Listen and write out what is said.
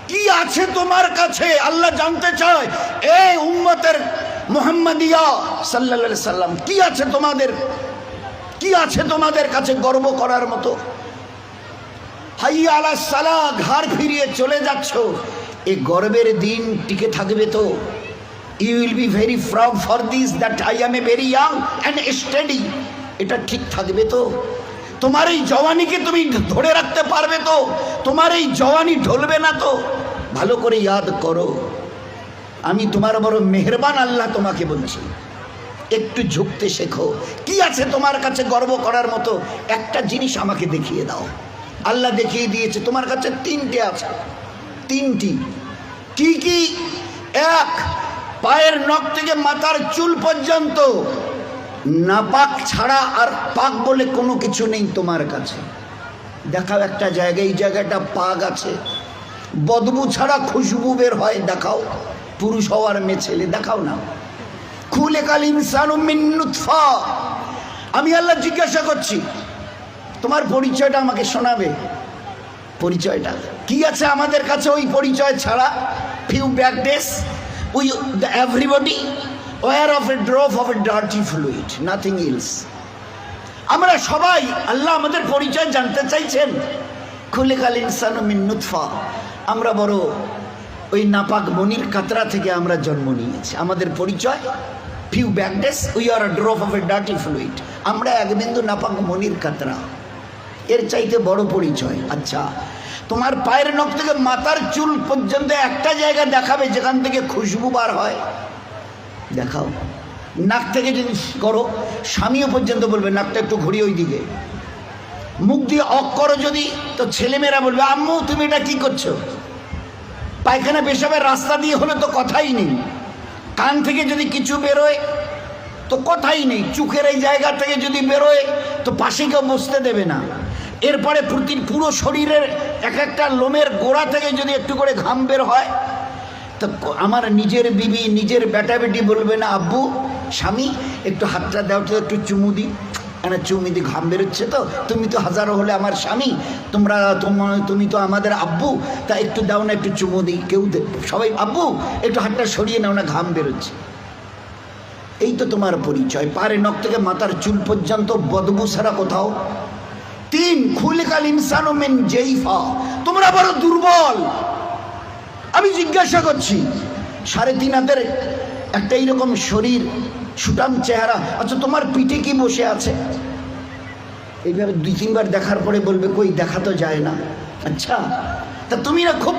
কি আছে তোমার কাছে আল্লাহ জানতে চায়। এই উম্মতের মুহাম্মাদিয়া সাল্লাল্লাহু আলাইহি সাল্লাম, কি আছে তোমাদের, কি আছে তোমাদের কাছে গর্ব করার মতো? হাইয়া আলাস সালাহ, ঘাড় ফিরিয়ে চলে যাচ্ছ, এই গর্বের দিন টিকে থাকবে তো? You will be very proud for this that I am a very young and study. এটা ঠিক থাকবে তো? তোমার এই জওয়ানিকে তুমি ধরে রাখতে পারবে তো? তোমার এই জওয়ানি ঢলবে না তো? ভালো করে ইয়াদ করো, আমি তোমার বড় মেহেরবান আল্লাহ তোমাকে বলছি, একটু ঝুঁকতে শেখো। কি আছে তোমার কাছে গর্ব করার মতো? একটা জিনিস আমাকে দেখিয়ে দাও। আল্লাহ দেখিয়ে দিয়েছে তোমার কাছে তিনটে আছে, তিনটি। কি কি? এক, পায়ের নখ থেকে মাথার চুল পর্যন্ত নাপাক ছাড়া আর পাক বলে কোনো কিছু নেই তোমার কাছে। দেখাও একটা জায়গায়, এই জায়গাটা পাক আছে, বদবু ছাড়া খুশবু বের হয়, দেখাও। পুরুষ হওয়ার মেয়ে ছেলে দেখাও না। খুলিকাল ইনসানু মিন নুতফা। আমি আল্লাহ জিজ্ঞাসা করছি, তোমার পরিচয়টা আমাকে শোনাবে। পরিচয়টা কি আছে আমাদের কাছে? ওই পরিচয় ছাড়া few back days we everybody were of a drop of a dirty fluid, nothing else. আমরা সবাই, আল্লাহ আমাদের পরিচয় জানতে চাইছেন। খুলিকাল ইনসানু মিন নুতফা, আমরা বড় ওই নাপাক মনির কাতরা থেকে আমরা জন্ম নিয়েছি। আমাদের পরিচয় few back days we are a drop of a dirty fluid, আমরা এক বিন্দু নাপাক মনির কাতরা। এর চাইতে বড় পরিচয়? আচ্ছা, তোমার পায়ের নখ থেকে মাথার চুল পর্যন্ত একটা জায়গা দেখাবে যেখান থেকে খুশবু বার হয়, দেখাও। নাক থেকে যদি করো, স্বামীও পর্যন্ত বলবে নাকটা একটু ঘুরিয়ে ওই দিকে। মুখ দিয়ে অক করো যদি, তো ছেলেমেয়েরা বলবে আম্মু তুমি এটা কি করছো? পায়খানা পেশাবের রাস্তা দিয়ে হলে তো কথাই নেই। কান থেকে যদি কিছু বেরোয় তো কথাই নেই। চোখের এই জায়গা থেকে যদি বেরোয় তো পাশে কেউ বসতে দেবে না। এরপরে পুরো শরীরের এক একটা লোমের গোড়া থেকে যদি একটু করে ঘাম বের হয়, তো আমার নিজের বিবি, নিজের বেটা বেটি বলবে না আব্বু, স্বামী একটু হাতটা দাও তো, একটু চুমু দিই। না চুমু দি, ঘাম বেরোচ্ছে তো, তুমি তো হাজারো হলে আমার স্বামী, তুমি তো আমাদের আব্বু, তা একটু দাও না, একটু চুমু দিই। কেউ সবাই আব্বু একটু হাতটা সরিয়ে নাও না, ঘাম বেরোচ্ছে। এই তো তোমার পরিচয়। পারে নখ থেকে মাথার চুল পর্যন্ত বদবু ছাড়া কোথাও। তিন, খুলিকাল ইনসানু মিন জাইফা, তোমরা বড় দুর্বল। আমি জিজ্ঞাসা করছি, 3.5 হাতের একটা এইরকম শরীর, সুটাম চেহারা, আচ্ছা তোমার পিঠে কি বসে আছে? এইভাবে 2-3 বার দেখার পরে বলবে কই দেখা তো যায় না। আচ্ছা, তা তুমি না খুব